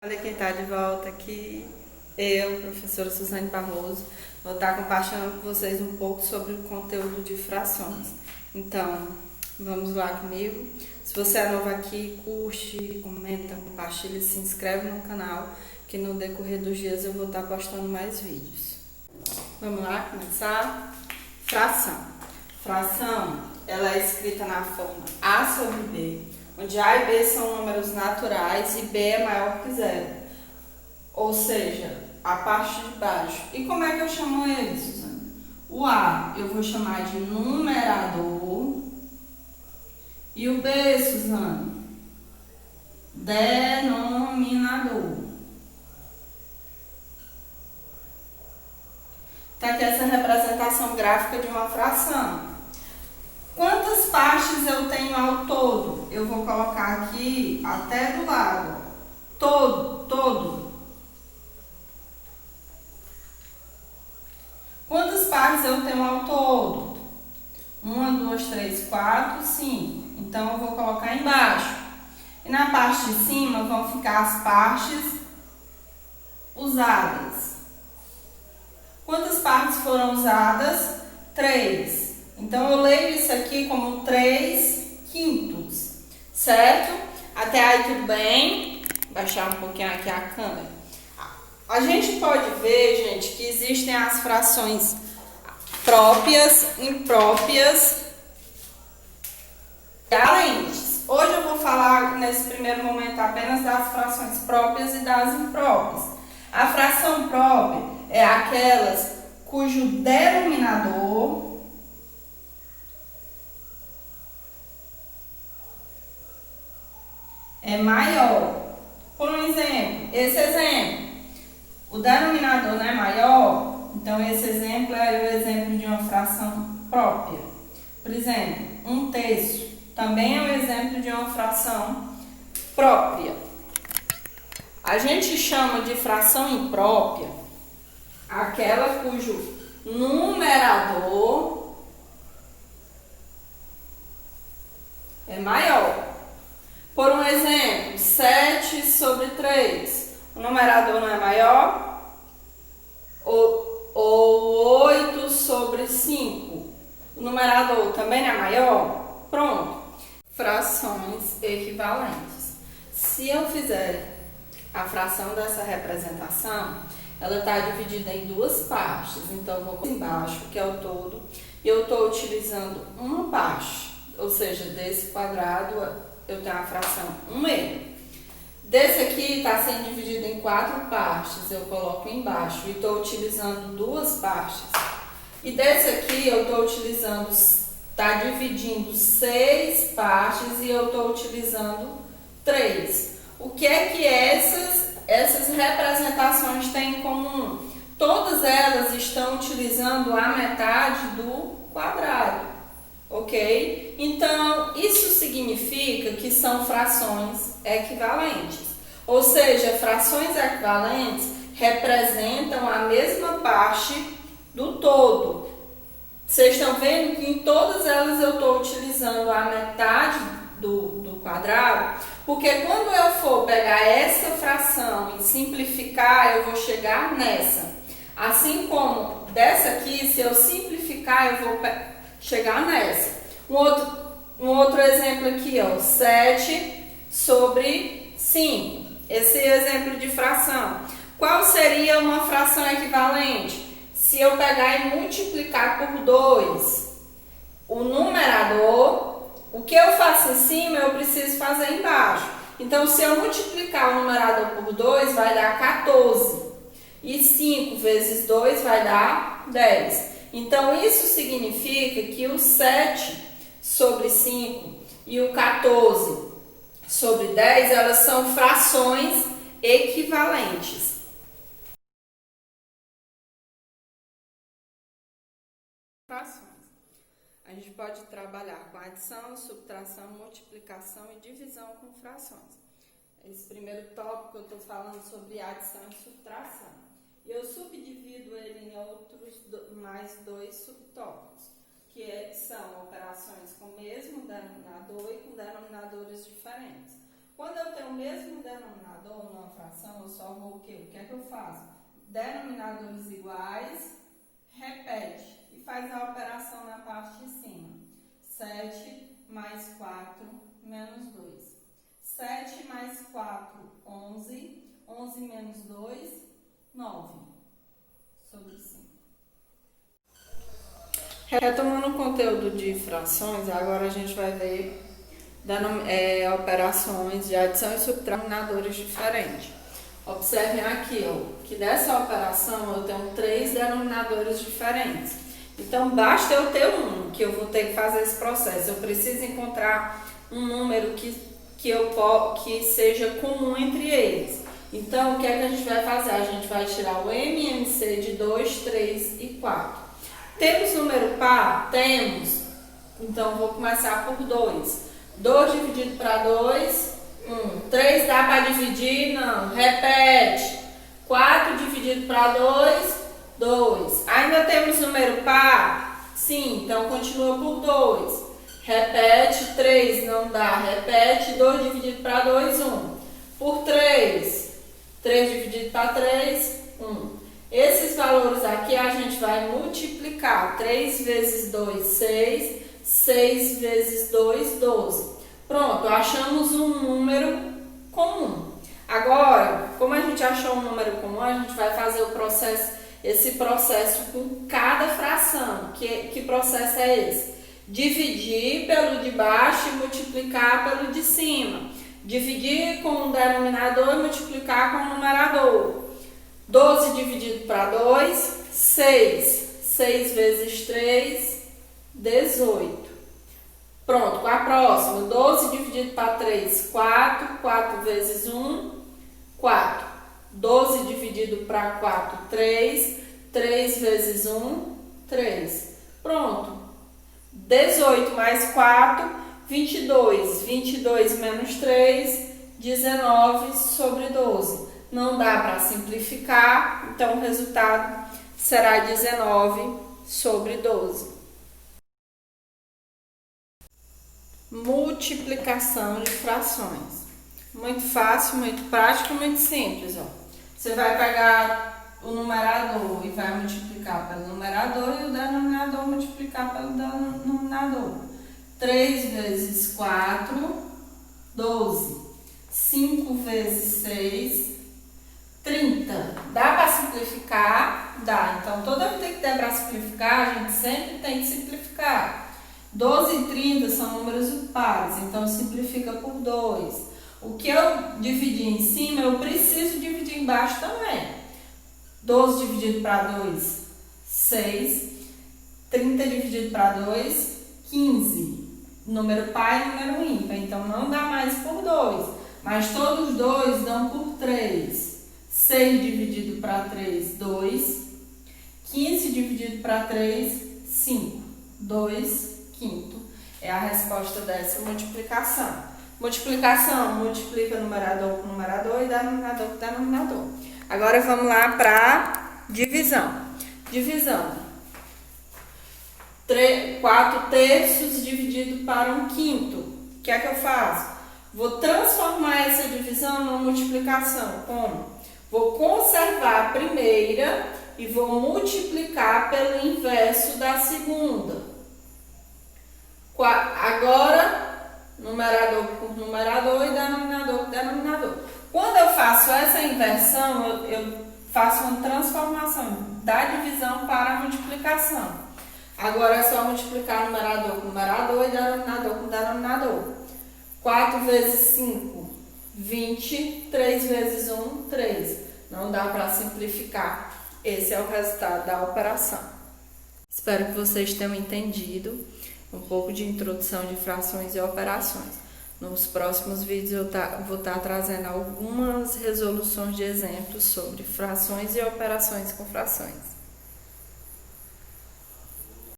Olha quem está de volta aqui, eu, professora Suzane Barroso, vou estar compartilhando com vocês um pouco sobre o conteúdo de frações. Então, vamos lá comigo. Se você é novo aqui, curte, comenta, compartilha e se inscreve no canal, que no decorrer dos dias eu vou estar postando mais vídeos. Vamos lá começar? Fração. Fração, ela é escrita na forma A sobre B, onde A e B são números naturais e B é maior que zero, ou seja, a parte de baixo. E como é que eu chamo ele, Suzana? O A eu vou chamar de numerador e o B, Suzana, denominador. Tá aqui essa representação gráfica de uma fração. Quantas partes eu tenho ao todo? Eu vou colocar aqui até do lado. Todo. Quantas partes eu tenho ao todo? 1, 2, 3, 4, 5. Então, eu vou colocar embaixo. E na parte de cima vão ficar as partes usadas. Quantas partes foram usadas? 3. Então, eu leio isso aqui como 3/5, certo? Até aí tudo bem? Vou baixar um pouquinho aqui a câmera. A gente pode ver, gente, que existem as frações próprias, impróprias e equivalentes. Hoje eu vou falar, nesse primeiro momento, apenas das frações próprias e das impróprias. A fração própria é aquelas cujo denominador é maior. Por um exemplo, esse exemplo, o denominador não é maior, então esse exemplo é o exemplo de uma fração própria. Por exemplo, 1/3 também é um exemplo de uma fração própria. A gente chama de fração imprópria aquela cujo numerador é maior. Por um exemplo, 7/3. O numerador não é maior? Ou 8/5. O numerador também não é maior? Pronto. Frações equivalentes. Se eu fizer a fração dessa representação, ela está dividida em duas partes. Então, eu vou embaixo, que é o todo, e eu estou utilizando uma parte. Ou seja, desse quadrado eu tenho a fração 1/2. Desse aqui está sendo dividido em 4 partes, eu coloco embaixo e estou utilizando duas partes. E desse aqui eu estou utilizando, está dividindo 6 partes e eu estou utilizando 3. O que é que essas representações têm em comum? Todas elas estão utilizando a metade do quadrado. Ok? Então, isso significa que são frações equivalentes. Ou seja, frações equivalentes representam a mesma parte do todo. Vocês estão vendo que em todas elas eu estou utilizando a metade do quadrado, porque quando eu for pegar essa fração e simplificar, eu vou chegar nessa. Assim como dessa aqui, se eu simplificar, eu vou chegar nessa. Um outro exemplo aqui, ó, 7/5. Esse exemplo de fração. Qual seria uma fração equivalente? Se eu pegar e multiplicar por 2, o numerador, o que eu faço em cima, eu preciso fazer embaixo. Então, se eu multiplicar o numerador por 2, vai dar 14. E 5 vezes 2 vai dar 10. Então, isso significa que o 7/5 e o 14/10, elas são frações equivalentes. Frações. A gente pode trabalhar com adição, subtração, multiplicação e divisão com frações. Esse primeiro tópico eu estou falando sobre adição e subtração. E eu subdivido ele em outros mais 2 subtópicos, que são operações com o mesmo denominador e com denominadores diferentes. Quando eu tenho o mesmo denominador numa fração, eu só vou o quê? O que é que eu faço? Denominadores iguais, repete e faz a operação na parte de cima. 7 mais 4 menos 2. 7 mais 4, 11. 11 menos 2, 9. Sobre 5. Retomando o conteúdo de frações, agora a gente vai ver operações de adição e subtração de denominadores diferentes. Observem aqui, ó, que dessa operação eu tenho 3 denominadores diferentes. Então, basta eu ter um, que eu vou ter que fazer esse processo. Eu preciso encontrar um número que seja comum entre eles. Então, o que é que a gente vai fazer? A gente vai tirar o MMC de 2, 3 e 4. Temos número par? Temos. Então, vou começar por 2. 2 dividido para 2, 1. 3 dá para dividir? Não. Repete. 4 dividido para 2, 2. Ainda temos número par? Sim. Então, continua por 2. Repete. 3 não dá. Repete. 2 dividido para 2, 1. Por 3. 3 dividido para 3, 1. Esses valores aqui a gente vai multiplicar. 3 vezes 2, 6. 6 vezes 2, 12. Pronto, achamos um número comum. Agora, como a gente achou um número comum, a gente vai fazer esse processo com cada fração. Que processo é esse? Dividir pelo de baixo e multiplicar pelo de cima. Dividir com o denominador e multiplicar com o numerador. 12 dividido para 2, 6. 6 vezes 3, 18. Pronto, com a próxima. 12 dividido para 3, 4. 4 vezes 1, 4. 12 dividido para 4, 3. 3 vezes 1, 3. Pronto. 18 mais 4, 22. 22 menos 3, 19 sobre 12. Não dá para simplificar, então o resultado será 19 sobre 12. Multiplicação de frações. Muito fácil, muito prático, muito simples. Ó. Você vai pegar o numerador e vai multiplicar pelo numerador e o denominador multiplicar pelo denominador. 3 vezes 4, 12. 5 vezes 6, 30. Dá para simplificar? Dá. Então, toda vez que der para simplificar, a gente sempre tem que simplificar. 12 e 30 são números pares, então simplifica por 2. O que eu dividi em cima, eu preciso dividir embaixo também. 12 dividido para 2, 6. 30 dividido para 2, 15. Número par e número ímpar, então não dá mais por 2. Mas todos os dois dão por 3. 6 dividido para 3, 2. 15 dividido para 3, 5. 2 quinto. É a resposta dessa multiplicação. Multiplicação, multiplica numerador com numerador e denominador com denominador. Agora vamos lá para divisão. Divisão. 4 terços dividido para 1 quinto. O que é que eu faço? Vou transformar essa divisão numa multiplicação. Como? Vou conservar a primeira e vou multiplicar pelo inverso da segunda. Agora, numerador por numerador e denominador por denominador. Quando eu faço essa inversão, eu faço uma transformação da divisão para a multiplicação. Agora é só multiplicar numerador com numerador e denominador com denominador. 4 vezes 5, 20. 3 vezes 1, 3. Não dá para simplificar. Esse é o resultado da operação. Espero que vocês tenham entendido um pouco de introdução de frações e operações. Nos próximos vídeos eu vou estar trazendo algumas resoluções de exemplos sobre frações e operações com frações.